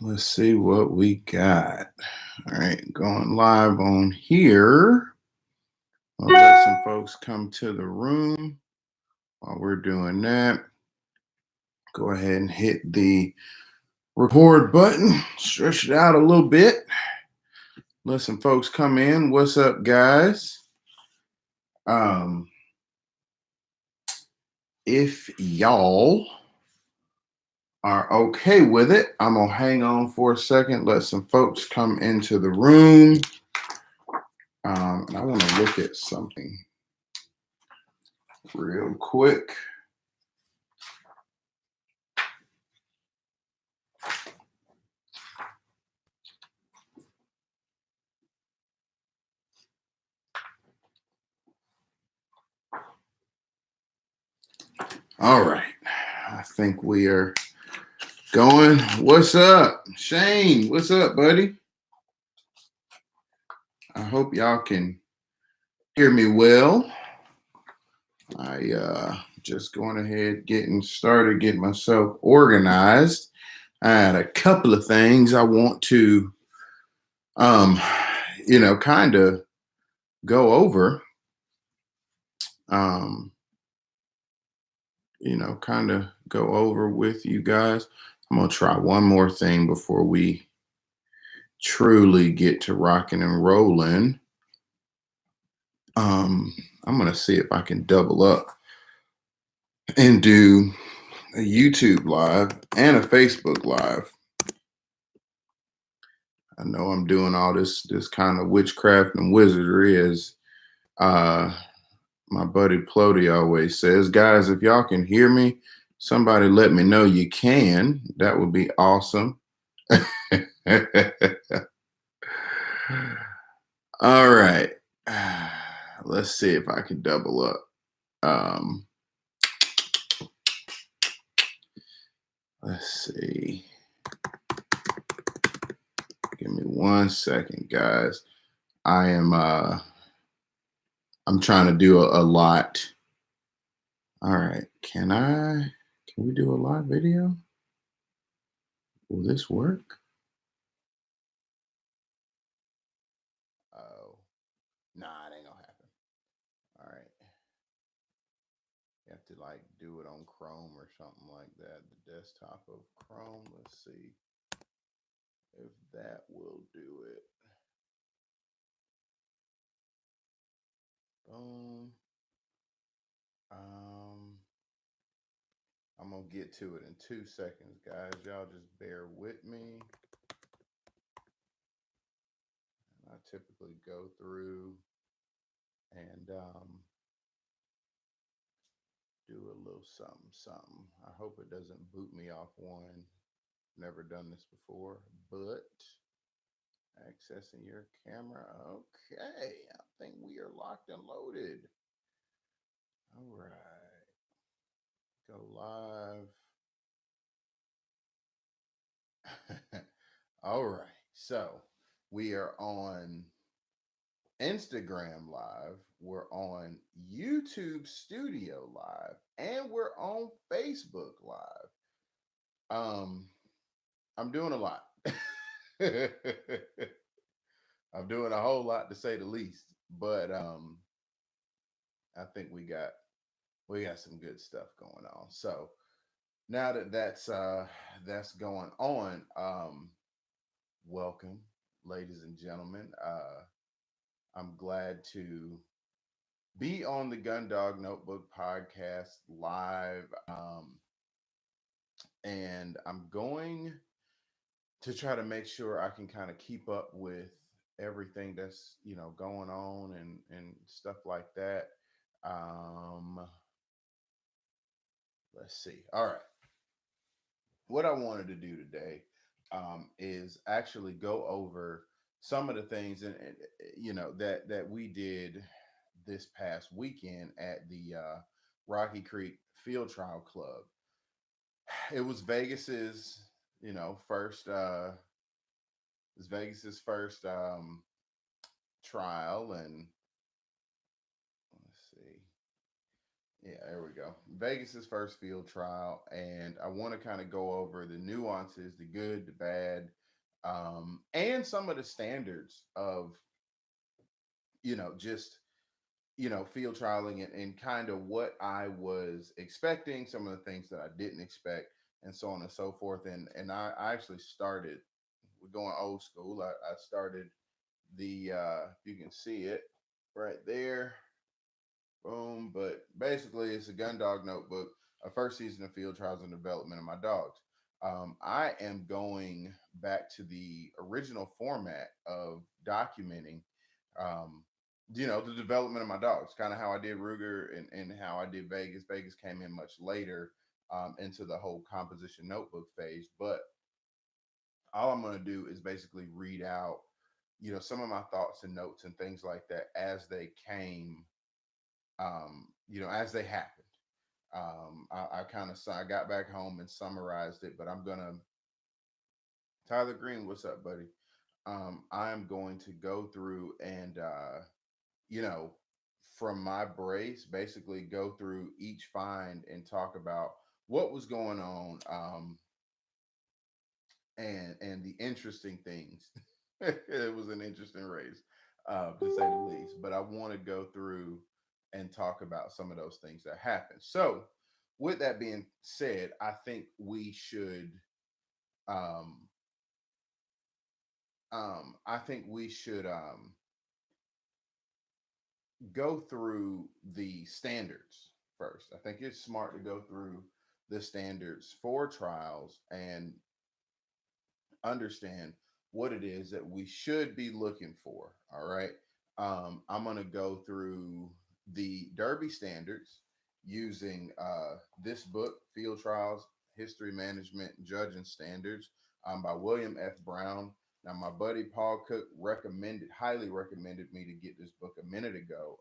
Let's see what we got. All right, going live on here. I'll let some folks come to the room while we're doing that. Go ahead and hit the record button, stretch it out a little bit. Let some folks come in. What's up, guys? If y'all are okay with it, I'm gonna hang on for a second, let some folks come into the room. And I want to look at something real quick. All right, I think we are going. What's up, Shane? What's up, buddy? I hope y'all can hear me well. I just going ahead, getting started, getting myself organized. I had a couple of things I want to, kind of go over. Kind of go over with you guys. I'm gonna try one more thing before we truly get to rocking and rolling. I'm gonna see if I can double up and do a YouTube live and a Facebook live. I know I'm doing all this kind of witchcraft and wizardry, as my buddy Plody always says. Guys, if y'all can hear me, somebody let me know you can. That would be awesome. All right. Let's see if I can double up. Let's see. Give me 1 second, guys. I'm trying to do a lot. All right. Can we do a live video? Will this work? Oh, nah, it ain't gonna happen. All right. You have to do it on Chrome or something like that. The desktop of Chrome. Let's see if that will do it. Boom. I'm gonna get to it in 2 seconds, guys. Y'all just bear with me. I typically go through and do a little something. I hope it doesn't boot me off one. Never done this before, but accessing your camera. Okay, I think we are locked and loaded. All right, go live. All right, so we are on Instagram Live, we're on YouTube Studio Live, and we're on Facebook Live. I'm doing a lot. I'm doing a whole lot, to say the least, but I think we got some good stuff going on. So now that that's going on, welcome, ladies and gentlemen. I'm glad to be on the Gun Dog Notebook podcast live, and I'm going to try to make sure I can kind of keep up with everything that's going on and stuff like that. Let's see. All right, what I wanted to do today is actually go over some of the things that we did this past weekend at the Rocky Creek Field Trial Club. It was Vegas's, first. It was Vegas's first trial, and let's see. Yeah, there we go. Vegas's first field trial, and I want to kind of go over the nuances, the good, the bad, and some of the standards of just field trialing and kind of what I was expecting, some of the things that I didn't expect, and so on and so forth. And I actually started. We're going old school. I started the you can see it right there. Boom. But basically, it's a gun dog notebook, a first season of field trials and development of my dogs. I am going back to the original format of documenting, um, the development of my dogs, kind of how I did Ruger and how I did Vegas. Vegas came in much later into the whole composition notebook phase. But all I'm going to do is basically read out, some of my thoughts and notes and things like that as they came, as they happened. I kind of I got back home and summarized it, but I'm gonna Tyler Green, what's up, buddy? I'm going to go through and you know, from my brace, basically go through each find and talk about what was going on, and the interesting things. It was an interesting race, to say the least. But I want to go through and talk about some of those things that happened. So, with that being said, Um, I think we should go through the standards first. I think it's smart to go through the standards for trials and understand what it is that we should be looking for. All right. I'm going to go through the Derby standards using this book, Field Trials, History Management, Judging Standards, by William F. Brown. Now, my buddy Paul Cook highly recommended me to get this book a minute ago.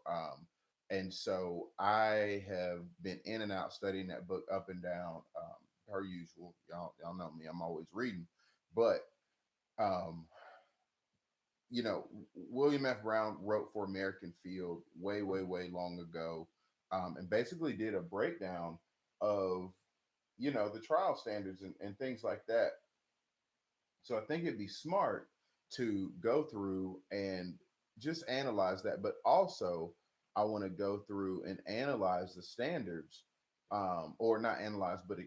And so I have been in and out studying that book up and down, per usual. Y'all know me, I'm always reading. But um, William F. Brown wrote for American Field way, way, way long ago, and basically did a breakdown of the trial standards and things like that. So I think it'd be smart to go through and just analyze that, but also I want to go through and analyze the standards, or not analyze, but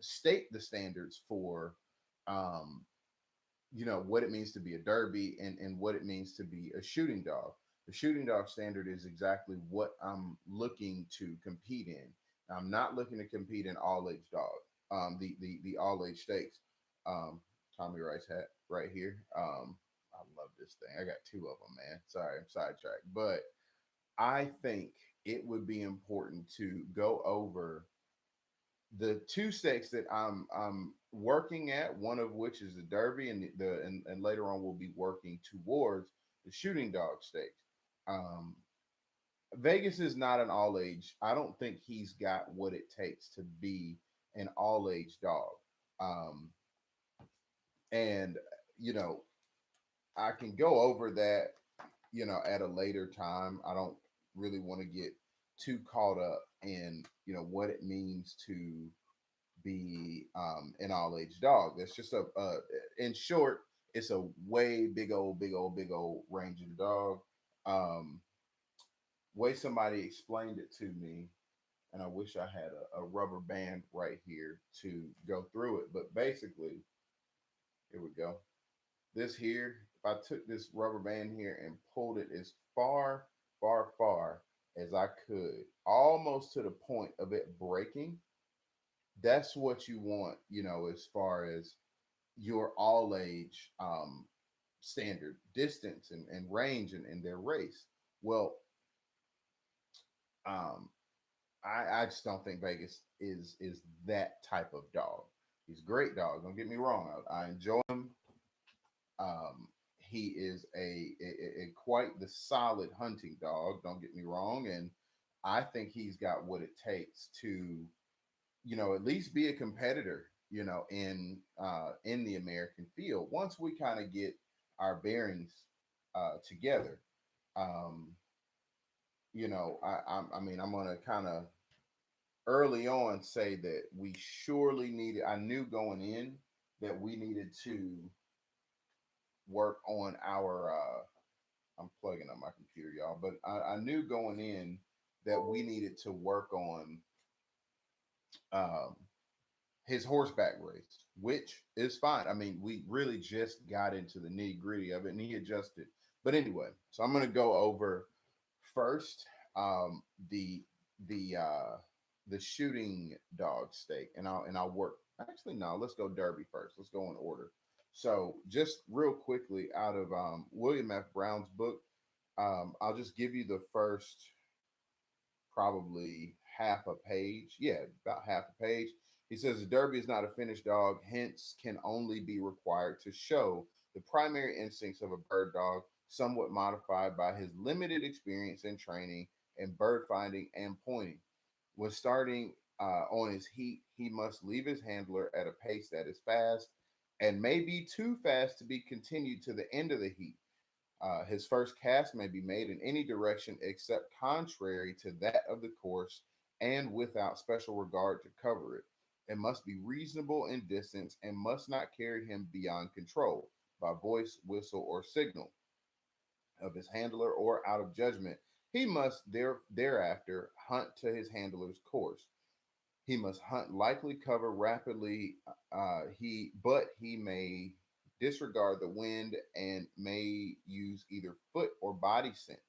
state the standards for um, what it means to be a derby and what it means to be a shooting dog. The shooting dog standard is exactly what I'm looking to compete in. I'm not looking to compete in all age dog, the all age stakes. um Tommy Rice hat right here. I love this thing. I got two of them, man. Sorry, I'm sidetracked. But I think it would be important to go over the two stakes that I'm working at, one of which is the Derby, and later on we'll be working towards the shooting dog stakes. Um, Vegas is not an all age. I don't think he's got what it takes to be an all age dog. Um, and you know, I can go over that, at a later time. I don't really want to get too caught up in what it means to be an all age dog. That's just in short, it's a way big old, big old, big old ranging dog. Um, Way somebody explained it to me, and I wish I had a rubber band right here to go through it. But basically, here we go. This here, if I took this rubber band here and pulled it as far, far, far as I could, almost to the point of it breaking, that's what you want, as far as your all age standard distance and range in their race. Well, um, I just don't think Vegas is that type of dog. He's a great dog. Don't get me wrong. I enjoy him. He is a quite the solid hunting dog. Don't get me wrong, and I think he's got what it takes to at least be a competitor, in the American field. Once we kind of get our bearings together, um, I mean, I'm gonna kind of early on say that we surely needed. I knew going in that we needed to work on our. I'm plugging up my computer, y'all, but I knew going in that we needed to work on um, his horseback race, which is fine. I mean, we really just got into the nitty gritty of it, and he adjusted. But anyway, so I'm going to go over first the the uh, the shooting dog stake, and I'll work. Actually, no, let's go Derby first. Let's go in order. So just real quickly, out of William F. Brown's book, I'll just give you the first probably half a page. Yeah, about half a page. He says the Derby is not a finished dog, hence can only be required to show the primary instincts of a bird dog, somewhat modified by his limited experience and training in bird finding and pointing. When starting on his heat, he must leave his handler at a pace that is fast and may be too fast to be continued to the end of the heat. His first cast may be made in any direction except contrary to that of the course and without special regard to cover it. It must be reasonable in distance and must not carry him beyond control by voice, whistle, or signal of his handler or out of judgment. He must thereafter hunt to his handler's course. He must hunt likely cover rapidly. He may disregard the wind and may use either foot or body scent.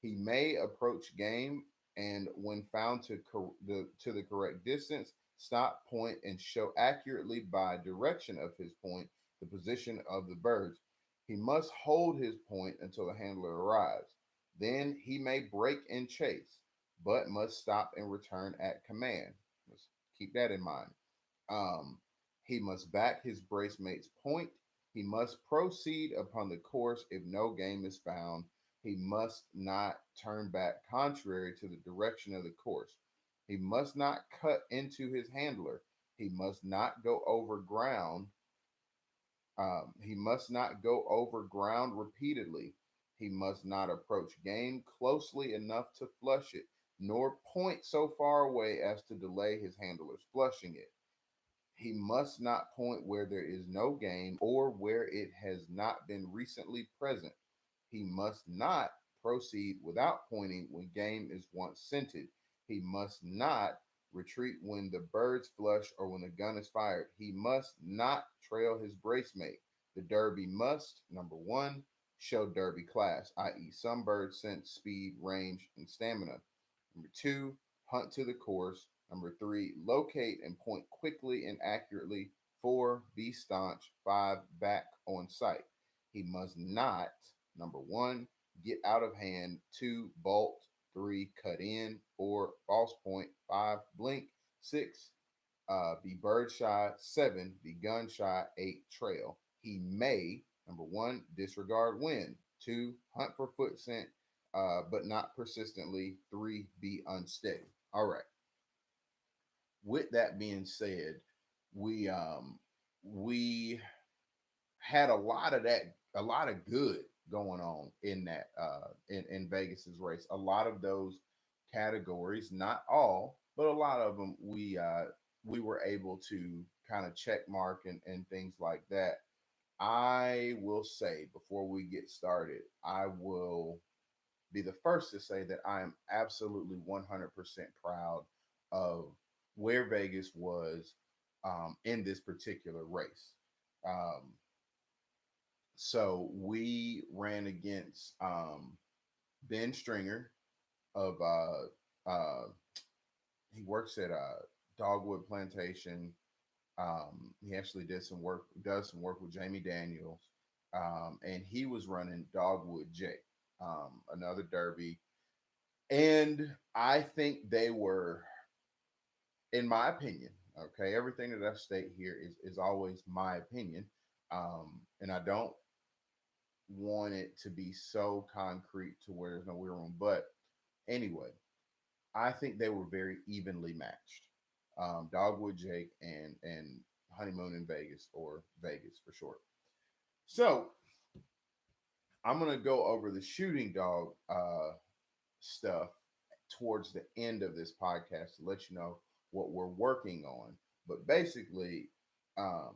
He may approach game and, when found to the correct distance, stop, point, and show accurately by direction of his point the position of the birds. He must hold his point until the handler arrives. Then he may break and chase, but must stop and return at command. Let's keep that in mind. Um, he must back his bracemate's point. He must proceed upon the course if no game is found. He must not turn back contrary to the direction of the course. He must not cut into his handler. He must not go over ground. He must not go over ground repeatedly. He must not approach game closely enough to flush it, nor point so far away as to delay his handler's flushing it. He must not point where there is no game or where it has not been recently present. He must not proceed without pointing when game is once scented. He must not retreat when the birds flush or when the gun is fired. He must not trail his bracemate. The Derby must, number one, show Derby class, i.e., some bird sense, speed, range, and stamina. Number two, hunt to the course. Number three, locate and point quickly and accurately. Four, be staunch. Five, back on sight. He must not, number one, get out of hand. Two, bolt. Three, cut in. Four, false point. Five, blink. Six, be bird shy. Seven, be gun shy. Eight, trail. He may, number one, disregard wind. Two, hunt for foot scent, but not persistently. Three, be unsteady. All right. With that being said, we had a lot of that, a lot of good going on in that in Vegas's race. A lot of those categories, not all, but a lot of them, we were able to kind of check mark and things like that. I will say before we get started, I will be the first to say that I am absolutely 100% proud of where Vegas was in this particular race. Um, so we ran against Ben Stringer of he works at Dogwood Plantation. He actually does some work with Jamie Daniels, and he was running Dogwood Jake, another Derby. And I think they were, in my opinion, okay, everything that I state here is always my opinion. And I don't want it to be so concrete to where there's no wiggle room. But anyway, I think they were very evenly matched. Dogwood Jake and Honeymoon in Vegas, or Vegas for short. So I'm gonna go over the shooting dog stuff towards the end of this podcast to let you know what we're working on. But basically, um,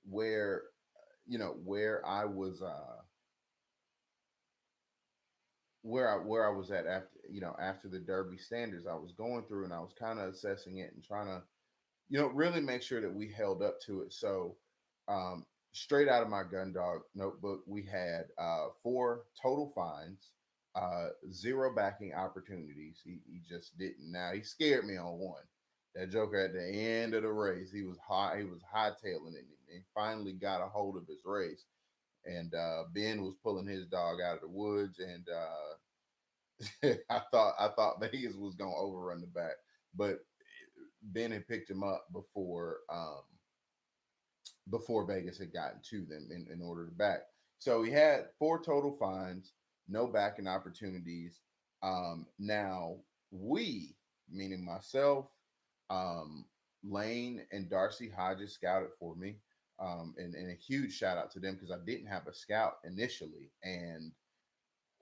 where where I was where I was at after after the Derby standards, I was going through and I was kind of assessing it and trying to really make sure that we held up to it. So, straight out of my gun dog notebook, we had four total fines, zero backing opportunities. He just didn't. Now he scared me on one. That joker at the end of the race, he was high. He was hightailing it, and he finally got a hold of his race. And Ben was pulling his dog out of the woods, and I thought Vegas was gonna overrun the back, but Ben had picked him up before Vegas had gotten to them in order to back. So he had four total fines, no backing opportunities. Now we, meaning myself, um, Lane and Darcy Hodges scouted for me. And a huge shout out to them because I didn't have a scout initially. And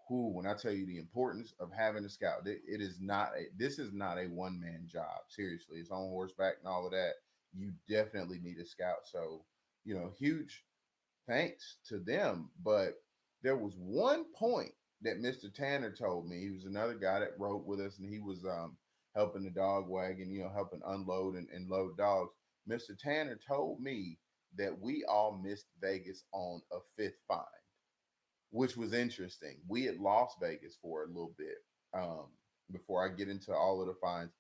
who, when I tell you the importance of having a scout, it is not this is not a one man job. Seriously, it's on horseback and all of that. You definitely need a scout. So, huge thanks to them. But there was one point that Mr. Tanner told me. He was another guy that rode with us, and he was helping the dog wagon, helping unload and load dogs. Mr. Tanner told me that we all missed Vegas on a fifth fine, which was interesting. We had lost Vegas for a little bit. Before I get into all of the fines,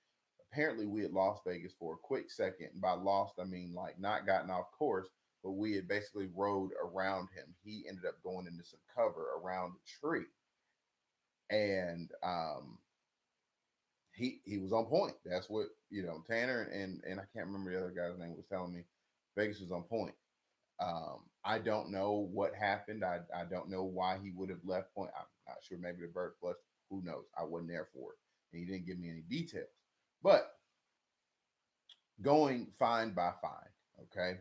apparently we had lost Vegas for a quick second. And by lost, I mean like not gotten off course, but we had basically rode around him. He ended up going into some cover around a tree, and he was on point. That's what Tanner and I can't remember the other guy's name was telling me. Vegas was on point. I don't know what happened. I don't know why he would have left point. I'm not sure. Maybe the bird flushed. Who knows? I wasn't there for it. And he didn't give me any details. But going fine by fine. Okay.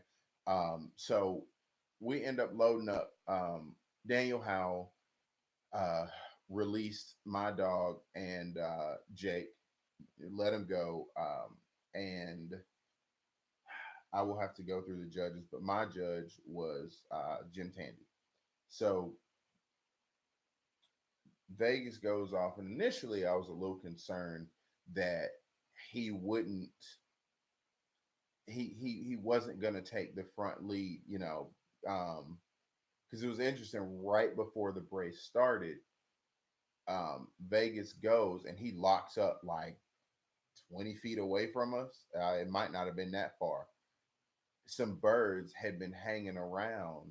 So we end up loading up. Daniel Howell uh, released my dog and Jake, let him go. And I will have to go through the judges, but my judge was Jim Tandy. So Vegas goes off, and initially I was a little concerned that he wouldn't he wasn't going to take the front lead, because it was interesting. Right before the race started, Vegas goes and he locks up like 20 feet away from us. It might not have been that far. Some birds had been hanging around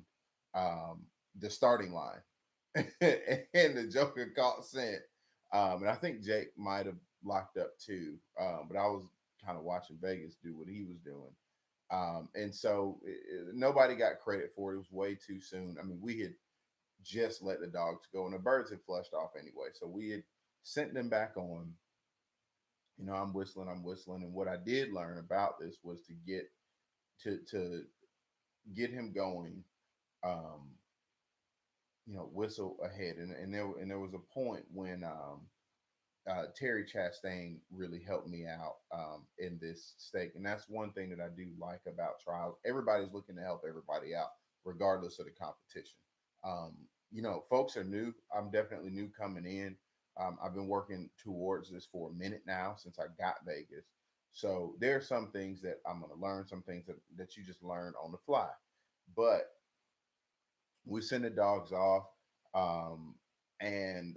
um, the starting line, and the Joker caught scent. And I think Jake might have locked up too, but I was kind of watching Vegas do what he was doing. And so nobody got credit for it. It was way too soon. I mean, we had just let the dogs go, and the birds had flushed off anyway. So we had sent them back on. I'm whistling. And what I did learn about this was to get him going. Um, whistle ahead, and there was a point when Terry Chastain really helped me out in this stake. And that's one thing that I do like about trials. Everybody's looking to help everybody out, regardless of the competition. Folks are new. I'm definitely new coming in. I've been working towards this for a minute now since I got Vegas. So there are some things that I'm going to learn, some things that you just learn on the fly. But we send the dogs off, um, and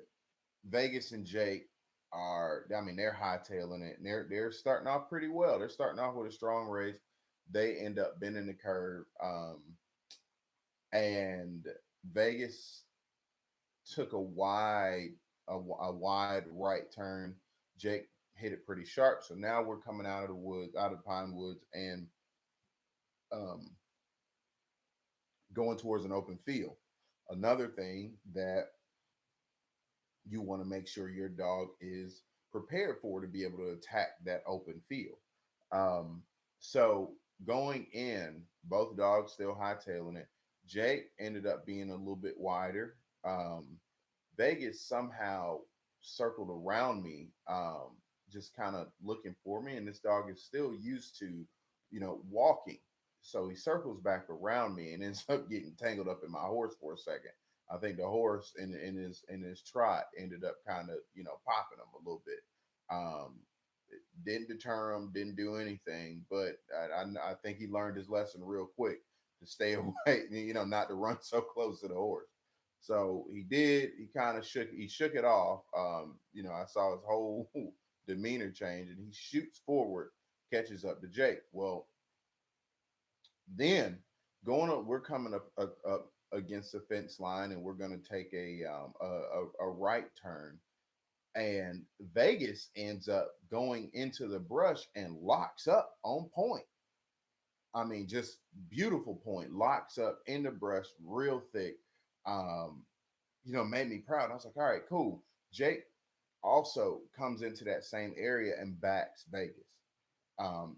Vegas and Jake they're hightailing it, and they're starting off pretty well. They're starting off with a strong race. They end up bending the curve, and Vegas took a wide right turn. Jake hit it pretty sharp, so now we're coming out of the woods, out of Pine Woods, and um, going towards an open field. Another thing that you want to make sure your dog is prepared for to be able to attack that open field. So going in, both dogs still hightailing it. Jake ended up being a little bit wider. Vegas somehow circled around me, just kind of looking for me, and this dog is still used to, walking. So he circles back around me and ends up getting tangled up in my horse for a second. I think the horse in his trot ended up kind of popping him a little bit. Um, didn't deter him, didn't do anything, but I think he learned his lesson real quick to stay away, not to run so close to the horse. So he did. He kind of shook it off. I saw his whole demeanor change, and he shoots forward, catches up to Jake. Well, then we're coming up against the fence line, and we're going to take a right turn, and Vegas ends up going into the brush and locks up on point. I mean, just beautiful point. Locks up in the brush real thick. Um, made me proud. I was like, all right, cool. Jake also comes into that same area and backs Vegas.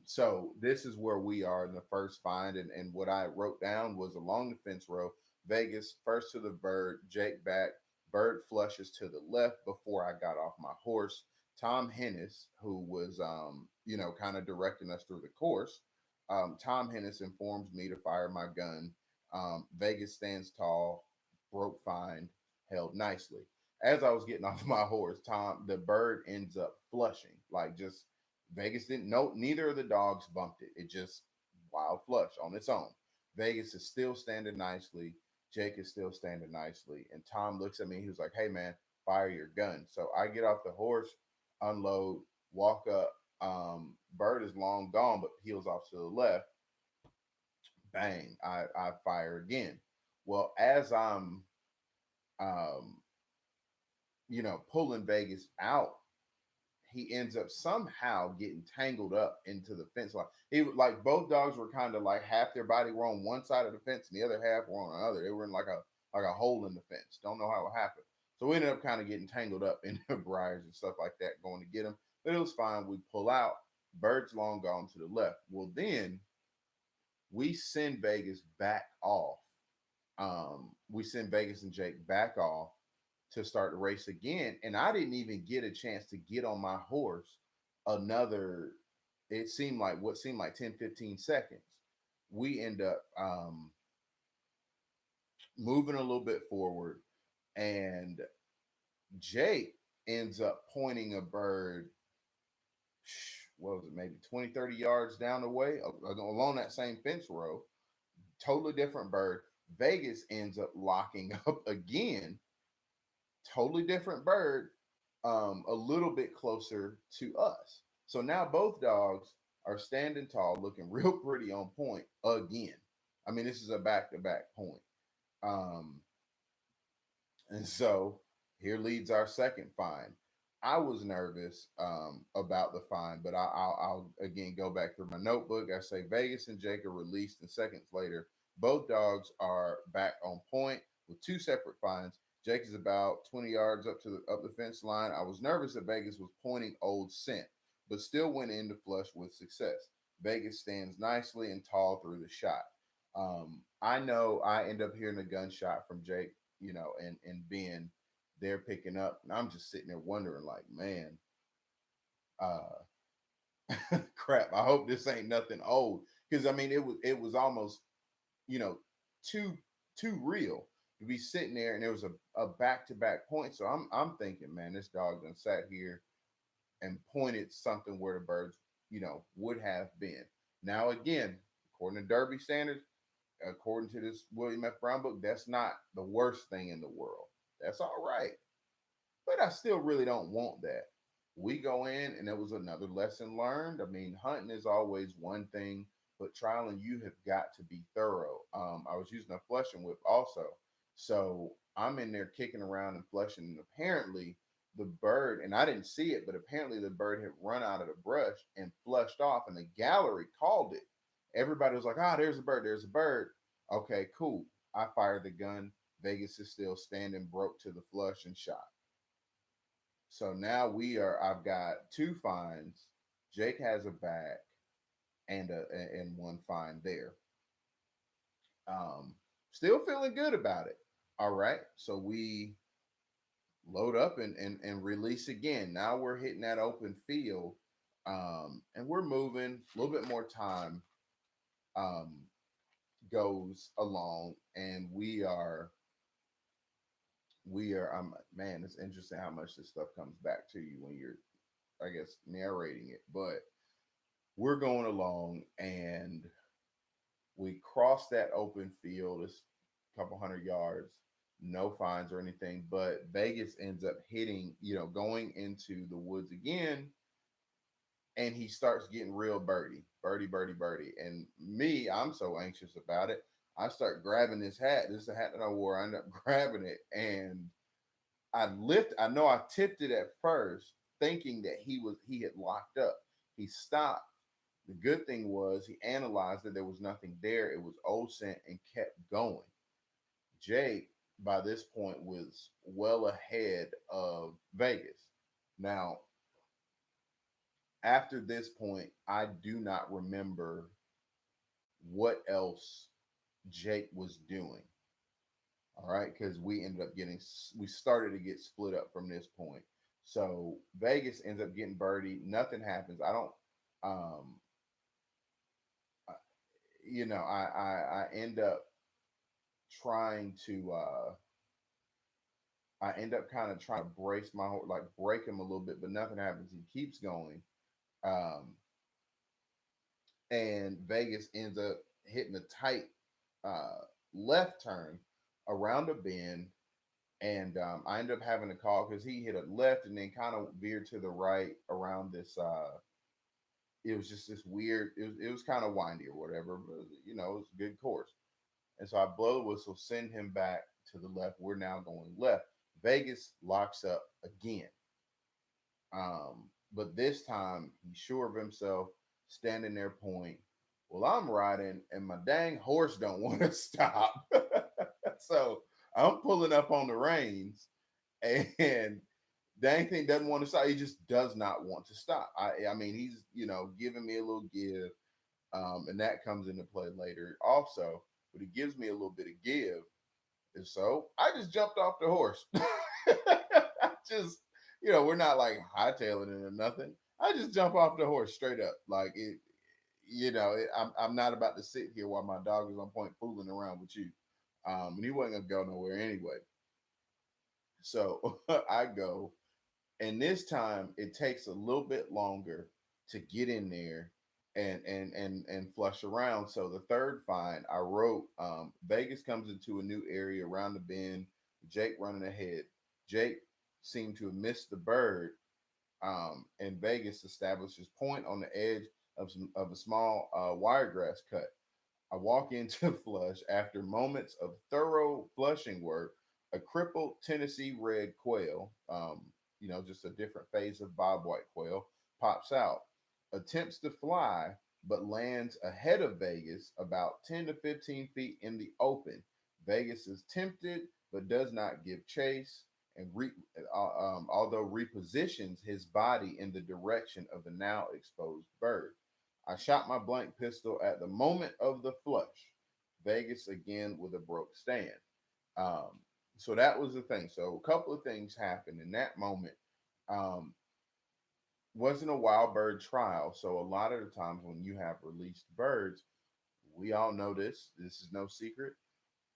So this is where we are in the first find, and what I wrote down was along the fence row, Vegas first to the bird, Jake back, bird flushes to the left before I got off my horse. Tom Hennis, who was kind of directing us through the course, Tom Hennis informs me to fire my gun. Vegas stands tall, broke fine, held nicely. As I was getting off my horse, the bird ends up flushing, like just Vegas didn't know, neither of the dogs bumped it. It just wild flush on its own. Vegas is still standing nicely. Jake is still standing nicely. And Tom looks at me. He was like, hey, man, fire your gun. So I get off the horse, unload, walk up. Bird is long gone, but peels off to the left. Bang, I fire again. Well, as I'm, um, pulling Vegas out, he ends up somehow getting tangled up into the fence line. He like both dogs were kind of like half their body were on one side of the fence and the other half were on another. They were in like a hole in the fence. Don't know how it happened. So we ended up kind of getting tangled up in the briars and stuff like that, going to get him. But it was fine. We pull out. Bird's long gone to the left. Well, then we send Vegas back off. We send Vegas and Jake back off to start the race again. And I didn't even get a chance to get on my horse another, it seemed like what seemed like 10, 15 seconds. We end up moving a little bit forward, and Jake ends up pointing a bird, what was it, maybe 20, 30 yards down the way along that same fence row. Totally different bird. Vegas ends up locking up again. Totally different bird, a little bit closer to us. So now both dogs are standing tall, looking real pretty on point again. I mean, this is a back-to-back point. Um, and so here leads our second find. I was nervous about the find, but I'll again go back through my notebook. I say Vegas and Jake are released, and seconds later, both dogs are back on point with two separate finds. Jake is about 20 yards up the fence line. I was nervous that Vegas was pointing old scent, but still went into flush with success. Vegas stands nicely and tall through the shot. I know I end up hearing a gunshot from Jake, and Ben, they're picking up, and I'm just sitting there wondering, like, man, uh, crap. I hope this ain't nothing old, because I mean, it was almost, you know, too too real to be sitting there, and there was a back to back point. So I'm thinking, man, this dog done sat here and pointed something where the birds, would have been. Now again, according to Derby standards, according to this William F. Brown book, that's not the worst thing in the world. That's all right. But I still really don't want that. We go in, and it was another lesson learned. I mean, hunting is always one thing, but trialing, you have got to be thorough. I was using a flushing whip also. So I'm in there kicking around and flushing, and apparently the bird, and I didn't see it, but apparently the bird had run out of the brush and flushed off, and the gallery called it. Everybody was like, ah, there's a bird, there's a bird. Okay, cool. I fired the gun. Vegas is still standing, broke to the flush and shot. So now I've got two fines. Jake has a back and one fine there. Um, Still feeling good about it. All right. So we load up and release again. Now we're hitting that open field, and we're moving a little bit more time um, goes along, and we are man, it's interesting how much this stuff comes back to you when you're, I guess, narrating it. But we're going along, and we cross that open field. It's a couple hundred yards, no fines or anything. But Vegas ends up hitting, going into the woods again, and he starts getting real birdie, birdie, birdie, birdie. And me, I'm so anxious about it. I start grabbing his hat. This is a hat that I wore. I end up grabbing it, and I know I tipped it at first, thinking that he had locked up. He stopped. The good thing was he analyzed that there was nothing there. It was old scent and kept going. Jake, by this point, was well ahead of Vegas. Now, after this point, I do not remember what else Jake was doing. All right, because we started to get split up from this point. So Vegas ends up getting birdie. Nothing happens. I don't, um, I- I end up trying to, I end up kind of trying to brace my whole, like break him a little bit, but nothing happens. He keeps going. Um, and Vegas ends up hitting a tight uh, left turn around a bend, and I ended up having to call because he hit a left and then kind of veered to the right around this. It was just this weird. It was kind of windy or whatever, but it was a good course. And so I blow the whistle, send him back to the left. We're now going left. Vegas locks up again. But this time he's sure of himself, standing there point. Well, I'm riding and my dang horse don't want to stop. So I'm pulling up on the reins, and dang thing doesn't want to stop. He just does not want to stop. I mean, he's, giving me a little give. And that comes into play later also, but he gives me a little bit of give. And so I just jumped off the horse. I just, we're not like hightailing it or nothing. I just jump off the horse straight up. Like it, I'm not about to sit here while my dog is on point fooling around with you. And he wasn't gonna go nowhere anyway. So I go, and this time it takes a little bit longer to get in there and flush around. So the third find I wrote, Vegas comes into a new area around the bend, Jake running ahead. Jake seemed to have missed the bird, and Vegas establishes point on the edge of a small wiregrass cut. I walk into flush after moments of thorough flushing work. A crippled Tennessee red quail, just a different phase of bobwhite quail, pops out, attempts to fly, but lands ahead of Vegas about 10 to 15 feet in the open. Vegas is tempted, but does not give chase, and although repositions his body in the direction of the now exposed bird. I shot my blank pistol at the moment of the flush. Vegas again with a broke stand. Um, so that was the thing. So a couple of things happened in that moment. Um, wasn't a wild bird trial. So a lot of the times when you have released birds, we all know this. This is no secret.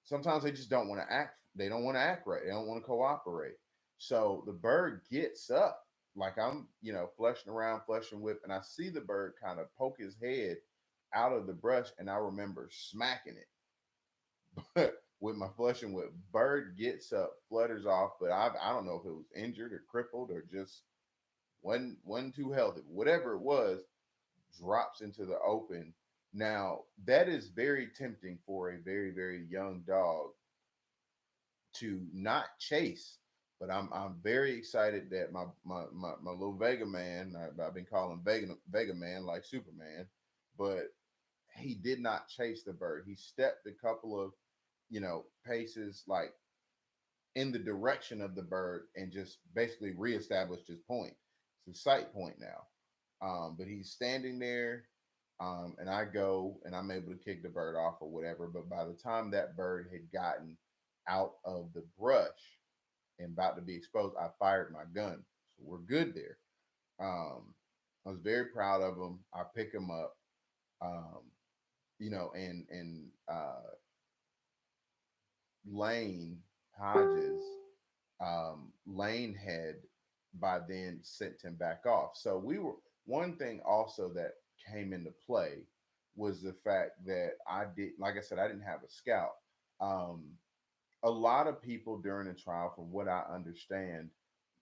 Sometimes they just don't want to act. They don't want to act right. They don't want to cooperate. So the bird gets up, like I'm, flushing around, flushing whip, and I see the bird kind of poke his head out of the brush, and I remember smacking it with my flushing whip. Bird gets up, flutters off, but I don't know if it was injured or crippled or just wasn't too healthy. Whatever it was, drops into the open. Now that is very tempting for a very very young dog to not chase. But I'm very excited that my little Vega man, I've been calling Vega man like Superman, but he did not chase the bird. He stepped a couple of paces like in the direction of the bird and just basically reestablished his point. It's a sight point now. But he's standing there, and I go and I'm able to kick the bird off or whatever. But by the time that bird had gotten out of the brush, and about to be exposed, I fired my gun. So we're good there. I was very proud of him. I pick him up, um, and Lane Hodges, Lane had by then sent him back off. So we were one thing also that came into play was the fact that I did, like I said, I didn't have a scout. Um, a lot of people during the trial, from what I understand,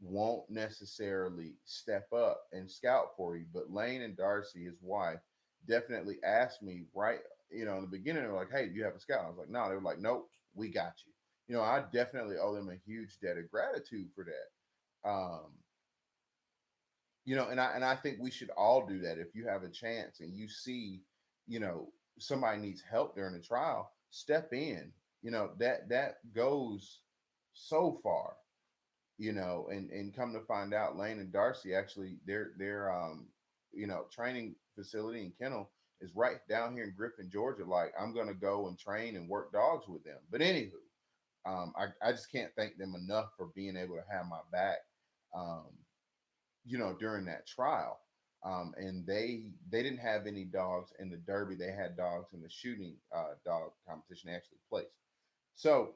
won't necessarily step up and scout for you. But Lane and Darcy, his wife, definitely asked me right, in the beginning, they were like, "Hey, do you have a scout?" I was like, "No." They were like, "Nope, we got you." I definitely owe them a huge debt of gratitude for that. And I think we should all do that. If you have a chance and you see, you know, somebody needs help during the trial, step in. That goes so far. And come to find out, Lane and Darcy actually their training facility and kennel is right down here in Griffin, Georgia. Like, I'm gonna go and train and work dogs with them. But anywho, I just can't thank them enough for being able to have my back. Um, during that trial. And they didn't have any dogs in the Derby. They had dogs in the shooting dog competition they actually placed. So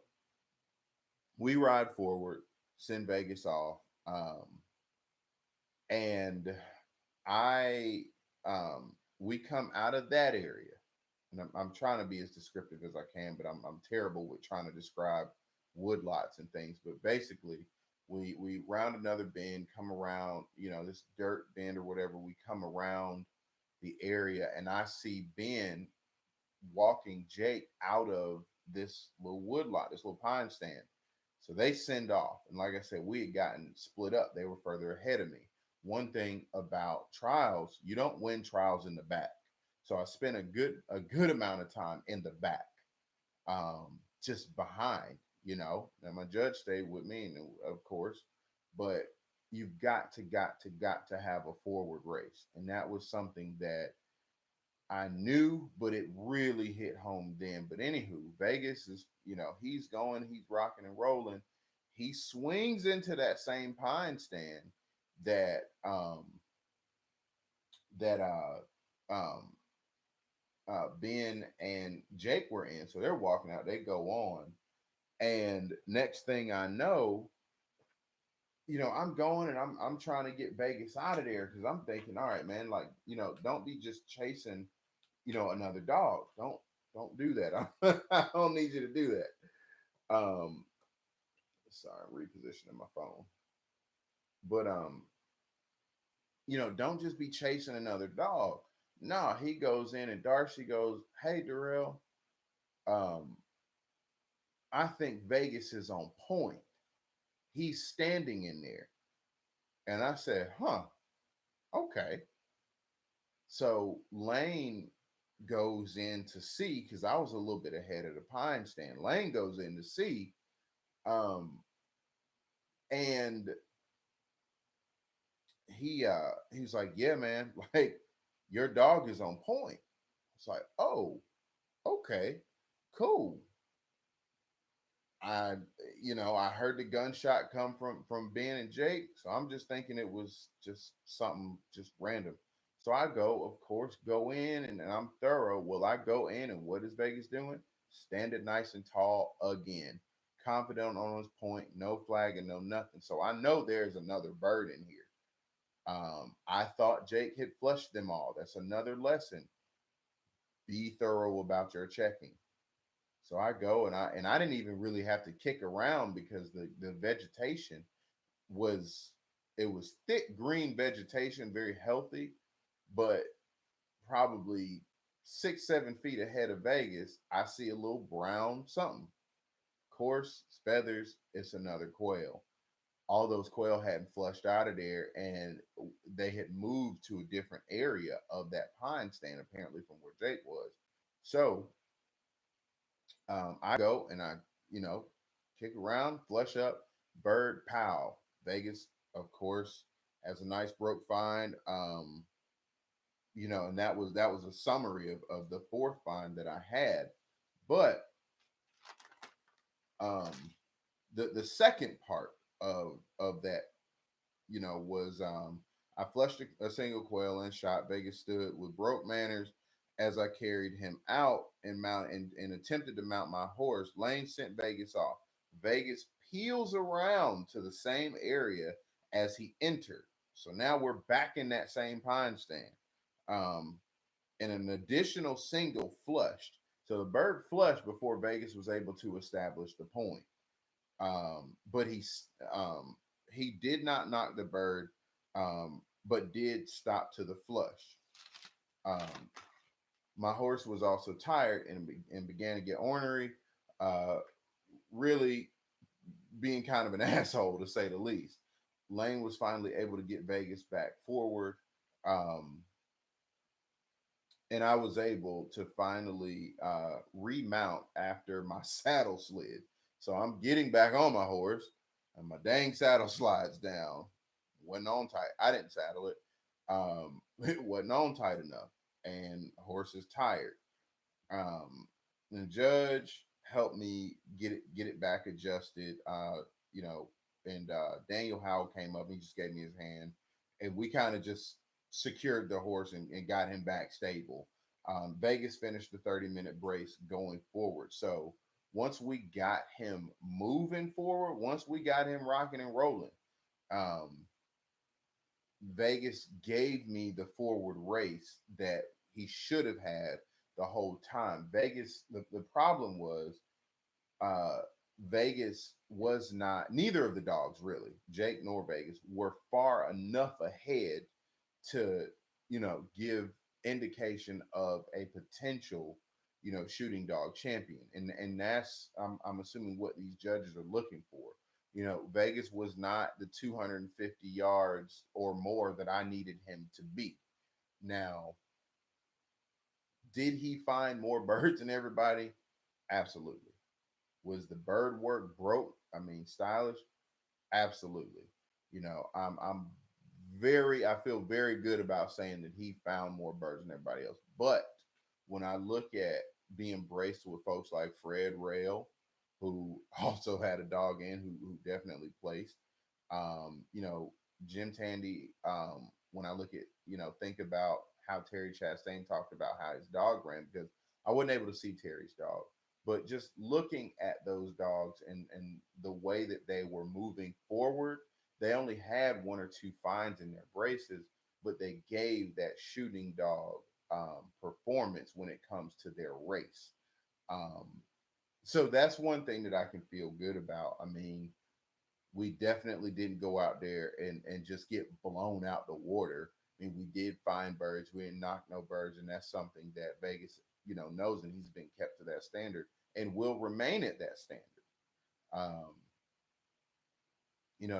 we ride forward, send Vegas off, and I we come out of that area, and I'm trying to be as descriptive as I can, but I'm terrible with trying to describe woodlots and things. But basically, we round another bend, come around, this dirt bend or whatever. We come around the area, and I see Ben walking Jake out of this little woodlot, this little pine stand. So they send off, and like I said, we had gotten split up. They were further ahead of me. One thing about trials, you don't win trials in the back. So I spent a good amount of time in the back, just behind. Now my judge stayed with me, and of course, but you've got to have a forward race, and that was something that I knew, but it really hit home then. But anywho, Vegas is, he's going, he's rocking and rolling. He swings into that same pine stand that that Ben and Jake were in. So they're walking out, they go on. And next thing I know, I'm going and I'm trying to get Vegas out of there because I'm thinking, all right, man, like, don't be just chasing, another dog. Don't do that. I don't need you to do that. Sorry, I'm repositioning my phone. But don't just be chasing another dog. No, he goes in and Darcy goes, "Hey, Darrell, um, I think Vegas is on point. He's standing in there." And I said, "Huh, okay." So Lane goes in to see because I was a little bit ahead of the pine stand. Lane goes in to see, um, and he was like, "Yeah, man, like your dog is on point." It's like, "Oh, okay, cool." I I heard the gunshot come from Ben and Jake, so I'm just thinking it was just something just random. So I go, of course, go in and I'm thorough. Well, I go in and what is Vegas doing? Standing nice and tall again, confident on his point, no flag and no nothing. So I know there's another bird in here. I thought Jake had flushed them all. That's another lesson. Be thorough about your checking. So I go and I didn't even really have to kick around because the vegetation was it was thick green vegetation, very healthy, but probably 6, 7 feet ahead of Vegas, I see a little brown something. Of course, it's feathers, it's another quail. All those quail hadn't flushed out of there and they had moved to a different area of that pine stand, apparently from where Jake was. So I go and I, you know, kick around, flush up, bird, pow. Vegas, of course, has a nice broke find. And that was a summary of the fourth find that I had. But um the second part. of that, was I flushed a single quail and shot. Vegas stood with broke manners as I carried him out and attempted to mount my horse. Lane sent Vegas off. Vegas peels around to the same area as he entered. So now we're back in that same pine stand. Um, and an additional single flushed. So the bird flushed before Vegas was able to establish the point. But he did not knock the bird, but did stop to the flush. Um, my horse was also tired and began to get ornery, uh, really being kind of an asshole to say the least. Lane was finally able to get Vegas back forward. Um, and I was able to finally remount after my saddle slid. So I'm getting back on my horse, and my dang saddle slides down. Wasn't on tight. I didn't saddle it. It wasn't on tight enough, and the horse is tired. Um, the judge helped me get it back adjusted. You know, and Daniel Howell came up and he just gave me his hand, and we kind of just secured the horse and got him back stable. Vegas finished the 30-minute brace going forward. So once we got him moving forward, once we got him rocking and rolling, um, Vegas gave me the forward race that he should have had the whole time. Vegas, the problem was uh, Vegas was not, neither of the dogs really, Jake nor Vegas, were far enough ahead to, give indication of a potential, shooting dog champion. And that's, I'm assuming what these judges are looking for. Vegas was not the 250 yards or more that I needed him to be. Now, did he find more birds than everybody? Absolutely. Was the bird work broke? I mean, stylish? Absolutely. I'm I feel very good about saying that he found more birds than everybody else. But when I look at being braced with folks like Fred Rail, who also had a dog in who definitely placed, you know, Jim Tandy, when I look at, think about how Terry Chastain talked about how his dog ran, because I wasn't able to see Terry's dog. But just looking at those dogs and the way that they were moving forward, they only had one or two fines in their braces, but they gave that shooting dog performance when it comes to their race. Um, so that's one thing that I can feel good about. I mean, we definitely didn't go out there and just get blown out the water. I mean, we did find birds. We didn't knock no birds, and that's something that Vegas, knows, and he's been kept to that standard and will remain at that standard. Um,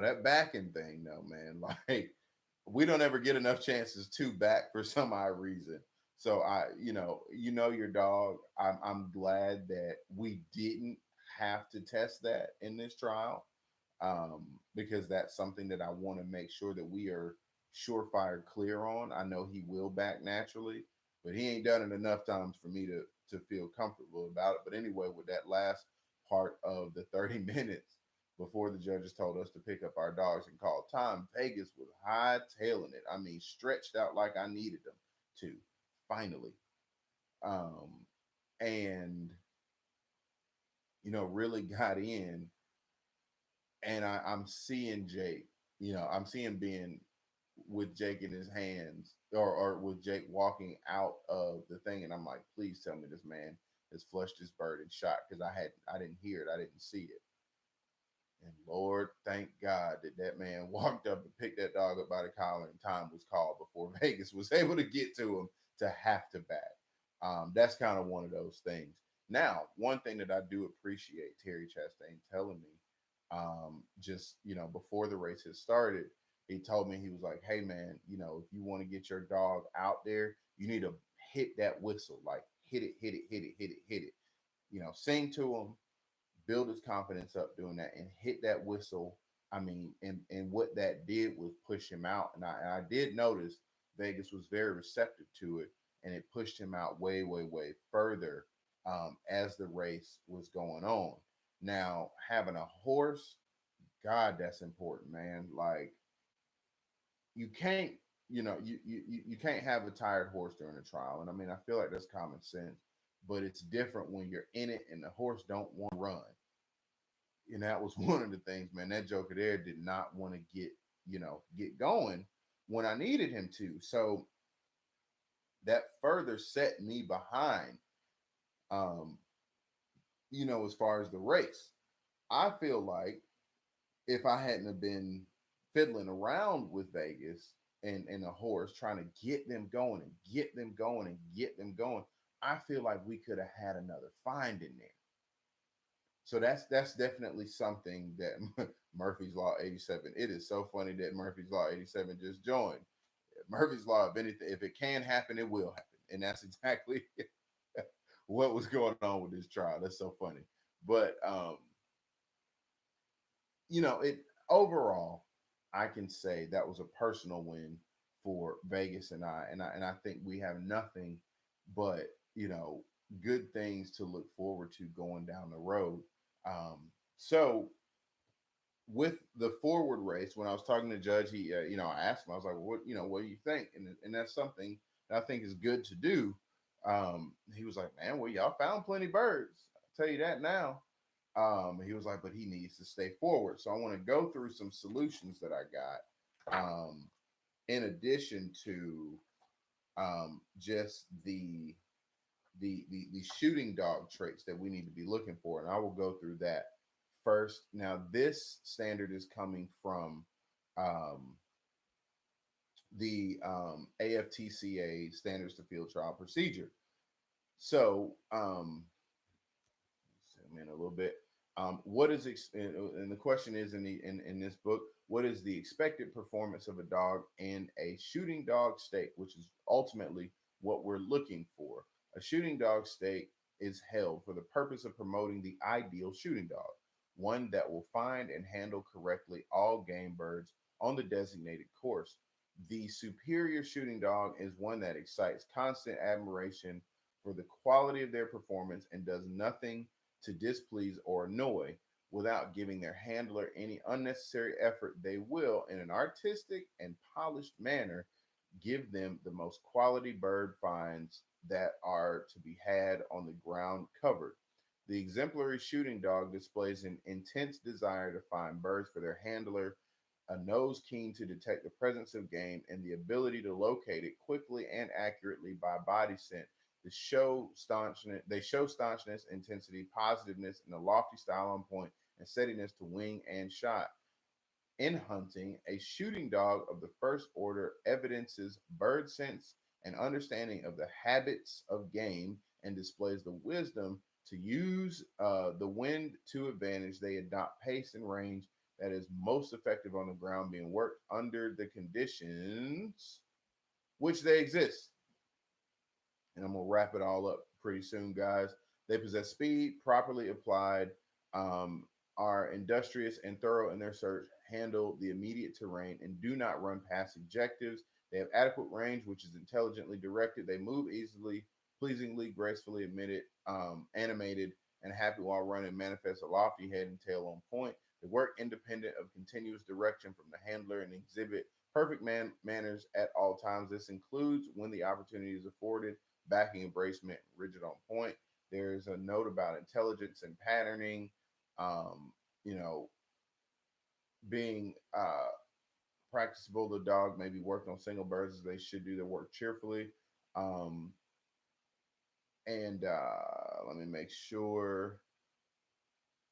that backing thing, though, man, like we don't ever get enough chances to back for some odd reason. So your dog. I'm glad that we didn't have to test that in this trial, because that's something that I want to make sure that we are surefire clear on. I know he will back naturally, but he ain't done it enough times for me to feel comfortable about it. But anyway, with that last part of the 30 minutes before the judges told us to pick up our dogs and call time, Vegas was hightailing it. I mean, stretched out like I needed them to, finally. Um, and really got in, and I'm seeing Jake. I'm seeing being with Jake in his hands, or with Jake walking out of the thing, and I'm like, please tell me this man has flushed his bird and shot, because I didn't hear it, I didn't see it. And Lord, thank God that that man walked up and picked that dog up by the collar, and time was called before Vegas was able to get to him to have to back. That's kind of one of those things. Now, one thing that I do appreciate Terry Chastain telling me, just before the race had started, he told me, he was like, "Hey man, if you want to get your dog out there, you need to hit that whistle, like hit it, hit it, hit it, hit it, hit it. Sing to him, build his confidence up doing that, and hit that whistle." I mean, and what that did was push him out. And I did notice Vegas was very receptive to it, and it pushed him out way, way, way further, as the race was going on. Now, having a horse, God, that's important, man. Like you can't, you can't have a tired horse during a trial. And I mean, I feel like that's common sense, but it's different when you're in it and the horse don't want to run. And that was one of the things, man. That joker there did not want to get going when I needed him to. So that further set me behind, um, as far as the race. I feel like if I hadn't have been fiddling around with Vegas and a horse trying to get them going and get them going and get them going, I feel like we could have had another find in there. So that's definitely something that Murphy's Law 87. It is so funny that Murphy's Law 87 just joined. Murphy's Law, if it can happen, it will happen. And that's exactly what was going on with this trial. That's so funny. But it overall, I can say that was a personal win for Vegas and I think we have nothing but good things to look forward to going down the road. So with the forward race, when I was talking to Judge, he I asked him, I was like, what do you think? And that's something that I think is good to do. He was like, man, well, y'all found plenty birds. I'll tell you that now. He was like, but he needs to stay forward. So I want to go through some solutions that I got, in addition to just the shooting dog traits that we need to be looking for, and I will go through that first. Now, this standard is coming from um, the AFTCA Standards to Field Trial Procedure. So zoom in a little bit. What is and the question is in this book, what is the expected performance of a dog in a shooting dog stake, which is ultimately what we're looking for. A shooting dog stake is held for the purpose of promoting the ideal shooting dog, one that will find and handle correctly all game birds on the designated course. The superior shooting dog is one that excites constant admiration for the quality of their performance and does nothing to displease or annoy. Without giving their handler any unnecessary effort, they will, in an artistic and polished manner, give them the most quality bird finds that are to be had on the ground covered. The exemplary shooting dog displays an intense desire to find birds for their handler, a nose keen to detect the presence of game, and the ability to locate it quickly and accurately by body scent. They show staunchness, intensity, positiveness, and a lofty style on point and steadiness to wing and shot. In hunting, a shooting dog of the first order evidences bird sense and understanding of the habits of game and displays the wisdom to use the wind to advantage. They adopt pace and range that is most effective on the ground, being worked under the conditions which they exist. And I'm gonna wrap it all up pretty soon, guys. They possess speed, properly applied, um, are industrious and thorough in their search, handle the immediate terrain, and do not run past objectives. They have adequate range, which is intelligently directed. They move easily, pleasingly, gracefully animated, and happy while running. Manifest a lofty head and tail on point. They work independent of continuous direction from the handler and exhibit perfect manners at all times. This includes when the opportunity is afforded, backing embracement, rigid on point. There's a note about intelligence and patterning, um, you know, being practicable. The dog may be worked on single birds as they should do their work cheerfully. Um, and let me make sure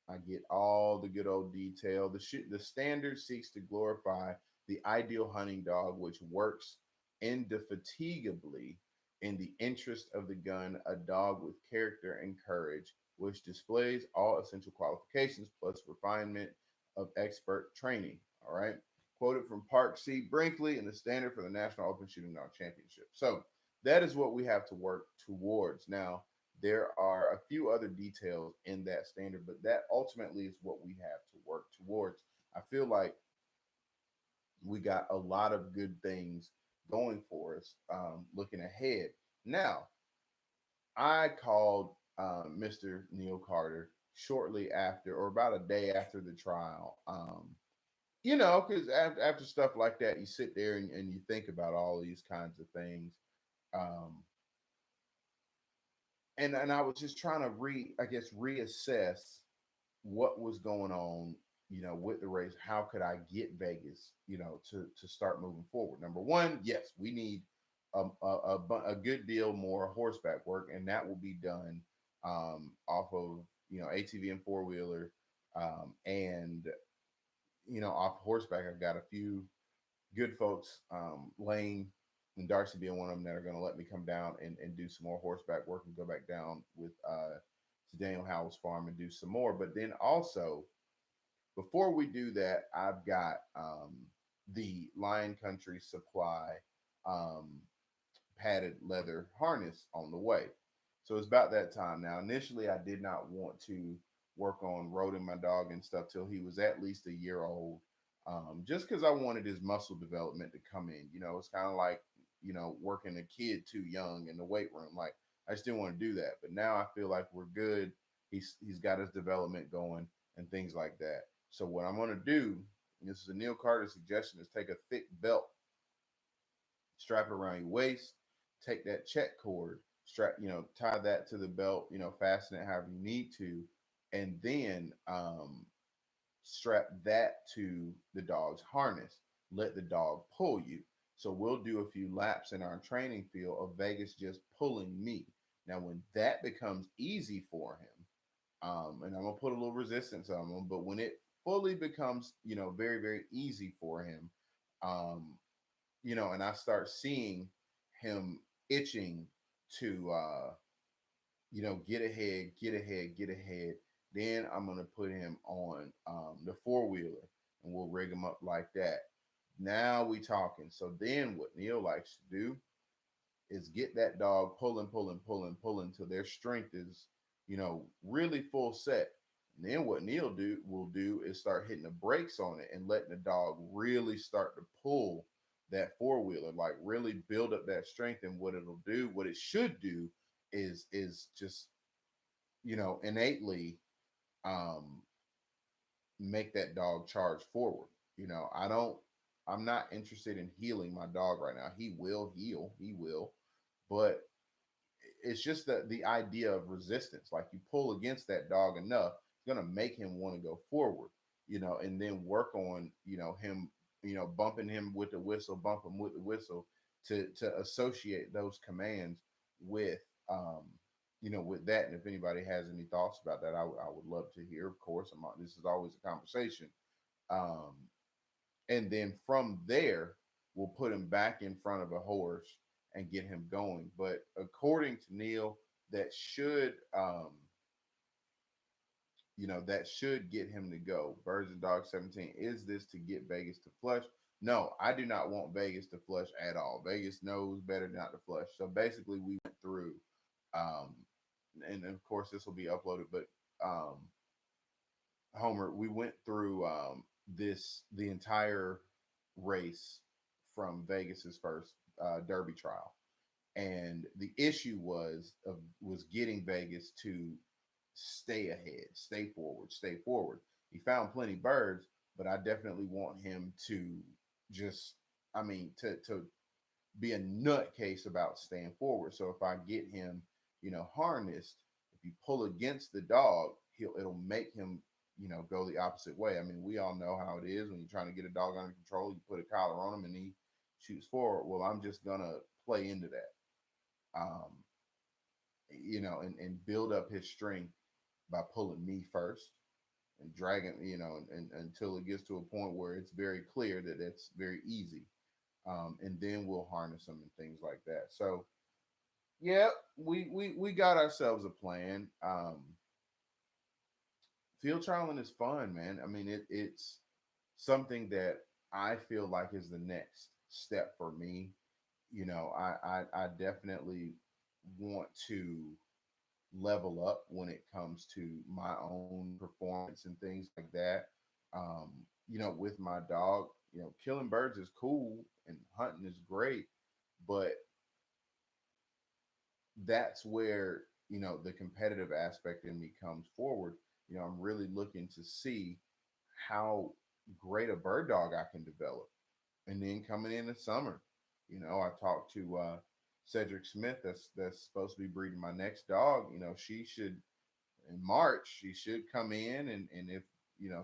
I get all the good old detail. The standard seeks to glorify the ideal hunting dog, which works indefatigably in the interest of the gun, a dog with character and courage, which displays all essential qualifications plus refinement of expert training. All right. Quoted from Park C. Brinkley in the standard for the National Open Shooting Dog Championship. So that is what we have to work towards. Now, there are a few other details in that standard, but that ultimately is what we have to work towards. I feel like we got a lot of good things going for us, looking ahead. Now, I called Mr. Neil Carter shortly after, or about a day after the trial. You know, because after stuff like that, you sit there and you think about all these kinds of things. Um, and I was just trying to I guess, reassess what was going on, you know, with the race. How could I get Vegas, you know, to start moving forward? Number one, yes, we need a good deal more horseback work, and that will be done off of, you know, ATV and four wheeler, and you know, off horseback. I've got a few good folks, Lane and Darcy being one of them, that are going to let me come down and do some more horseback work and go back down with to Daniel Howell's farm and do some more. But then also, before we do that, I've got the Lion Country Supply um, padded leather harness on the way. So it's about that time. Now, initially, I did not want to work on roading my dog and stuff till he was at least a year old, just because I wanted his muscle development to come in. You know, it's kind of like, you know, working a kid too young in the weight room. Like, I still want to do that, but now I feel like we're good. He's got his development going and things like that. So what I'm going to do, and this is a Neil Carter suggestion, is take a thick belt, strap it around your waist, take that check cord, strap, you know, tie that to the belt, you know, fasten it however you need to, and then strap that to the dog's harness. Let the dog pull you. So we'll do a few laps in our training field of Vegas just pulling me. Now, when that becomes easy for him, and I'm gonna put a little resistance on him, but when it fully becomes, you know, very, very easy for him, um, you know, and I start seeing him itching to, you know, get ahead, get ahead, get ahead. Then I'm gonna put him on the four wheeler, and we'll rig him up like that. Now we talking. So then, what Neil likes to do is get that dog pulling, pulling, pulling, pulling till their strength is, you know, really full set. And then what Neil do will do is start hitting the brakes on it and letting the dog really start to pull that four wheeler, like really build up that strength. And what it'll do, what it should do, is just, you know, innately um make that dog charge forward. You know, I'm not interested in healing my dog right now. He will heal, he will, but it's just the idea of resistance. Like, you pull against that dog enough, it's gonna make him want to go forward, you know, and then work on, you know, him, you know, bumping him with the whistle, bump him with the whistle, to associate those commands with, you know, with that. And if anybody has any thoughts about that, I would love to hear. Of course, this is always a conversation. Um, and then from there, we'll put him back in front of a horse and get him going. But according to Neil, that should, you know, that should get him to go. Birds and Dogs 17. Is this to get Vegas to flush? No, I do not want Vegas to flush at all. Vegas knows better not to flush. So basically, we went through, um, and of course this will be uploaded, but Homer, we went through the entire race from Vegas's first Derby trial, and the issue was getting Vegas to stay ahead, stay forward, stay forward. He found plenty birds, but I definitely want him to just, I mean, to be a nutcase about staying forward. So if I get him, you know, harnessed, if you pull against the dog, it'll make him, you know, go the opposite way. I mean, we all know how it is when you're trying to get a dog under control. You put a collar on him and he shoots forward. Well, I'm just gonna play into that, you know, and build up his strength by pulling me first and dragging, you know, and until it gets to a point where it's very clear that it's very easy. And then we'll harness them and things like that. So yeah, we got ourselves a plan. Field trialing is fun, man. I mean, it's something that I feel like is the next step for me. You know, I definitely want to level up when it comes to my own performance and things like that. Um, you know, with my dog, you know, killing birds is cool and hunting is great, but that's where, you know, the competitive aspect in me comes forward. You really looking to see how great a bird dog I can develop. And then coming in the summer, I talked to Cedric Smith, that's supposed to be breeding my next dog. She should, in March, she should come in, and if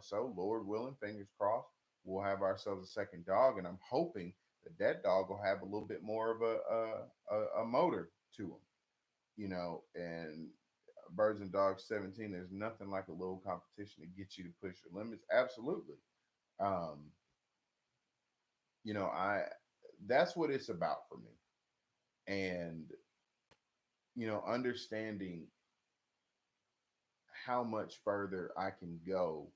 so, Lord willing, fingers crossed, we'll have ourselves a second dog. And I'm hoping that dog will have a little bit more of a motor to him, and Birds and Dogs 17. There's nothing like a little competition to get you to push your limits. Absolutely. Um, I that's what it's about for me. And understanding how much further I can go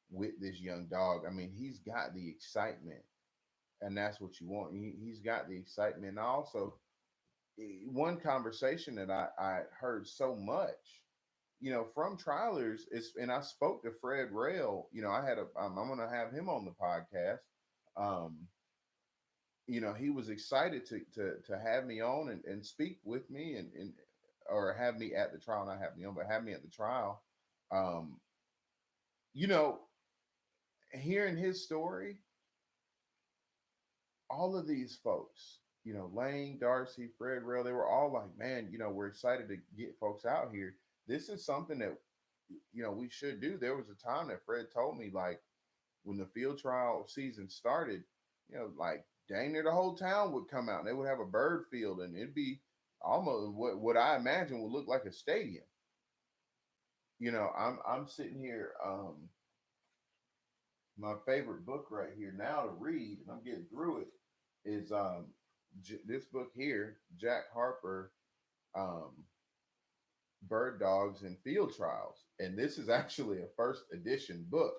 with this young dog. I mean, he's got the excitement, and that's what you want. He's got the excitement. And also, one conversation that I heard so much, from trialers is, and I spoke to Fred Rail. I'm going to have him on the podcast. Um, he was excited to have me on and speak with me, and or have me at the trial, not have me on, but have me at the trial. Um, you know, Hearing his story, all of these folks, Lane, Darcy, Fred Rail, they were all like, man, we're excited to get folks out here. This is something that, we should do. There was a time that Fred told me, like, when the field trial season started, like dang near the whole town would come out and they would have a bird field, and it'd be almost what I imagine would look like a stadium. I'm sitting here, my favorite book right here now to read, and I'm getting through it, is this book here, Jack Harper, um, Bird Dogs and Field Trials. And this is actually a first edition book.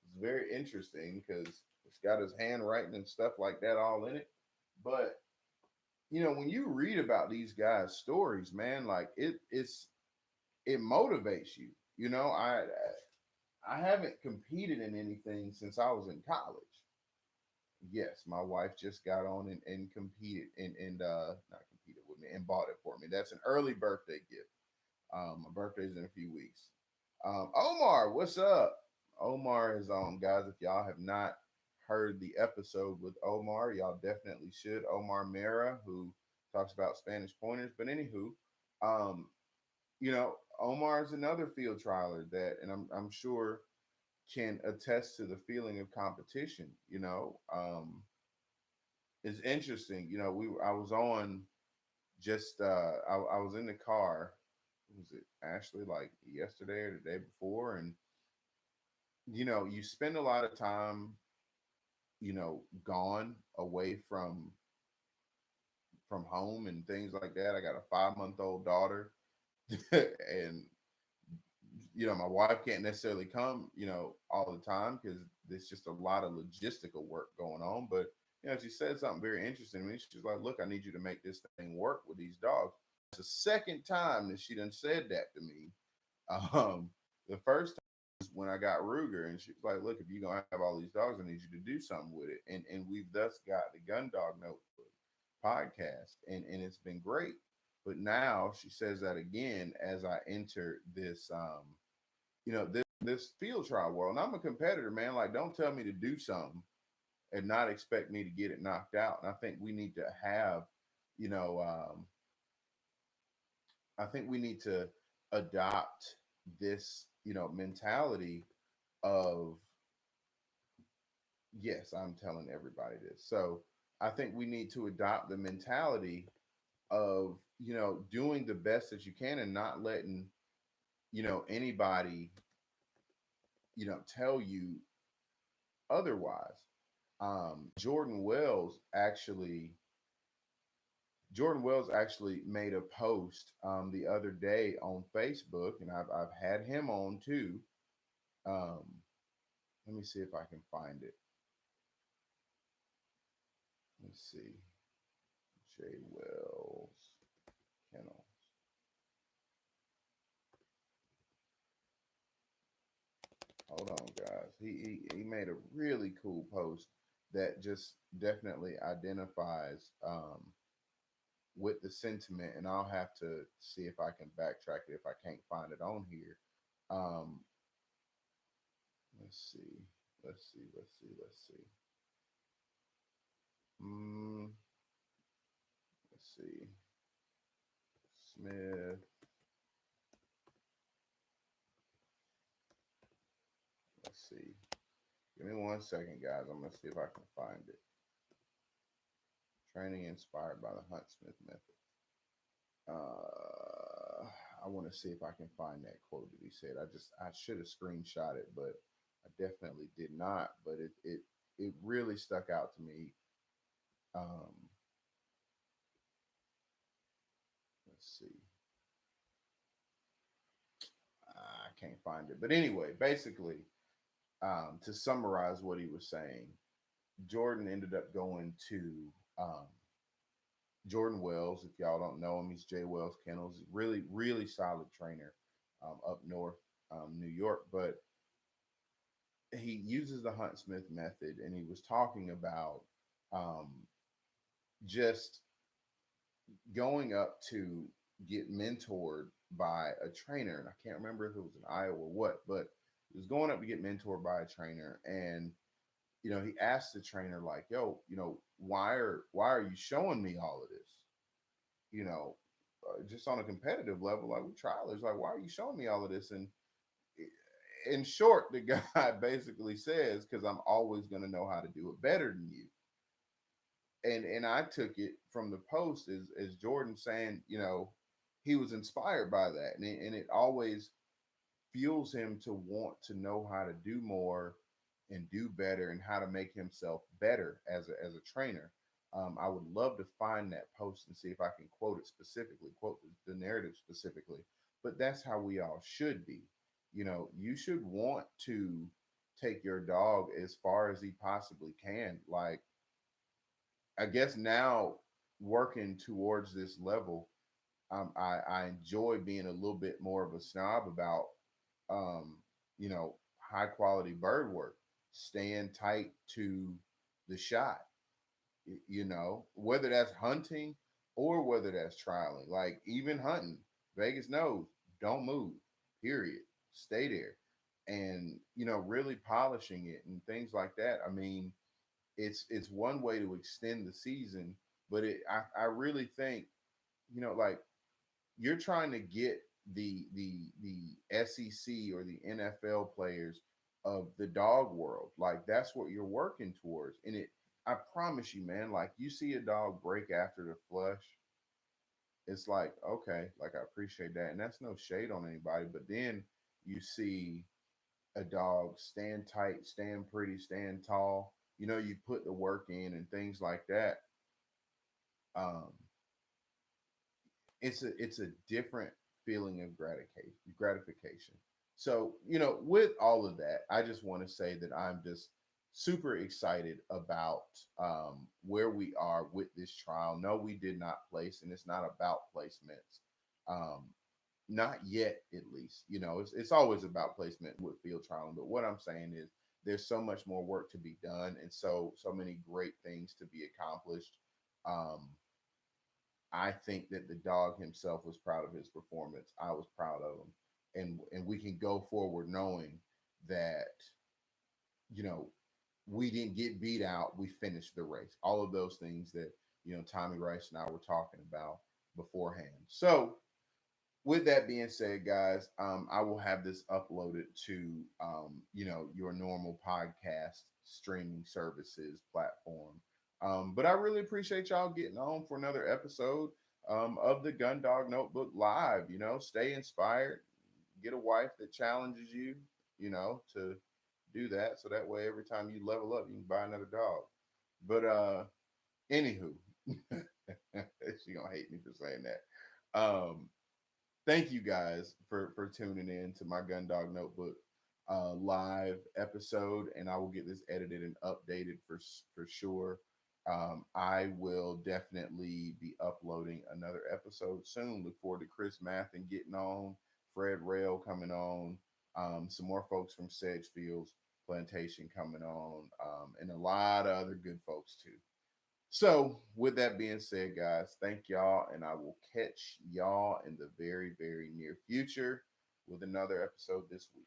It's very interesting because it's got his handwriting and stuff like that all in it. But when you read about these guys' stories, man, like it motivates you. I haven't competed in anything since I was in college. Yes, my wife just got on and competed and not competed with me and bought it for me. That's an early birthday gift. My birthday's in a few weeks. Omar, what's up? Omar is on, guys. If y'all have not heard the episode with Omar, y'all definitely should. Omar Mera, who talks about Spanish pointers. But anywho, um, Omar is another field trialer that, and I'm sure can attest to the feeling of competition. It's interesting. I was on just I was in the car. Was it Ashley, like yesterday or the day before? And you spend a lot of time, gone away from home and things like that. I got a 5-month-old daughter, and my wife can't necessarily come, all the time because there's just a lot of logistical work going on. But she said something very interesting to me. She's like, "Look, I need you to make this thing work with these dogs." It's the second time that she done said that to me. The first time was when I got Ruger, and she was like, "Look, if you're gonna have all these dogs, I need you to do something with it." And we've thus got the Gun Dog Notebook podcast, and it's been great. But now she says that again as I enter this this field trial world. And I'm a competitor, man. Like, don't tell me to do something and not expect me to get it knocked out. And I think we need to have, you know, I think we need to adopt this, mentality of, yes, I'm telling everybody this. So I think we need to adopt the mentality of, doing the best that you can and not letting, anybody, tell you otherwise. Jordan Wells actually made a post the other day on Facebook, and I've had him on too. Um, Let me see if I can find it. Let's see, Jay Wells Kennel. Hold on, guys. He made a really cool post that just definitely identifies with the sentiment, and I'll have to see if I can backtrack it if I can't find it on here. Um, Let's see. Let's see. Mm, let's see. Smith. Let's see. Give me 1 second, guys. I'm gonna see if I can find it. Training inspired by the Hunt Smith method. I want to see if I can find that quote that he said. I should have screenshot it, but I definitely did not. But it really stuck out to me. Um, let's see. I can't find it. But anyway, basically, to summarize what he was saying, Jordan ended up going to um, Jordan Wells. If y'all don't know him, he's Jay Wells Kennels. Really, really solid trainer up north, New York. But he uses the Hunt Smith method, and he was talking about um, just going up to get mentored by a trainer. And I can't remember if it was in Iowa or what, but he was going up to get mentored by a trainer. And he asked the trainer, like, yo, why are you showing me all of this? Just on a competitive level, like, we trialers, like, why are you showing me all of this? And in short, the guy basically says, because I'm always going to know how to do it better than you. And I took it from the post as Jordan saying, he was inspired by that, and it always fuels him to want to know how to do more and do better and how to make himself better as a trainer. I would love to find that post and see if I can quote it specifically, quote the narrative specifically. But that's how we all should be. You should want to take your dog as far as he possibly can. Like, I guess now, working towards this level, I enjoy being a little bit more of a snob about, um, high quality bird work, staying tight to the shot, whether that's hunting or whether that's trialing. Like, even hunting, Vegas knows, don't move, period. Stay there. And, really polishing it and things like that. I mean, it's one way to extend the season, but I really think, like, you're trying to get the SEC or the NFL players of the dog world. Like, that's what you're working towards. And I promise you, man, like, you see a dog break after the flush, it's like, okay, like, I appreciate that. And that's no shade on anybody. But then you see a dog stand tight, stand pretty, stand tall. You put the work in and things like that. Um, it's a different feeling of gratification. So, with all of that, I just want to say that I'm just super excited about where we are with this trial. No, we did not place, and it's not about placements. Um, not yet, at least. It's always about placement with field trialing. But what I'm saying is, there's so much more work to be done, and so many great things to be accomplished. Um, I think that the dog himself was proud of his performance. I was proud of him, and we can go forward knowing that, you know we didn't get beat out. We finished the race. All of those things that, Tommy Rice and I were talking about beforehand. So, with that being said, guys, I will have this uploaded to, your normal podcast streaming services platform. But I really appreciate y'all getting on for another episode of the Gun Dog Notebook Live. Stay inspired, get a wife that challenges you, to do that. So that way, every time you level up, you can buy another dog. But anywho, she gonna hate me for saying that. Thank you guys for tuning in to my Gun Dog Notebook live episode, and I will get this edited and updated for sure. I will definitely be uploading another episode soon. Look forward to Chris Mathen getting on, Fred Rail coming on, some more folks from Sedgefields Plantation coming on, and a lot of other good folks too. So, with that being said, guys, thank y'all, and I will catch y'all in the very, very near future with another episode this week.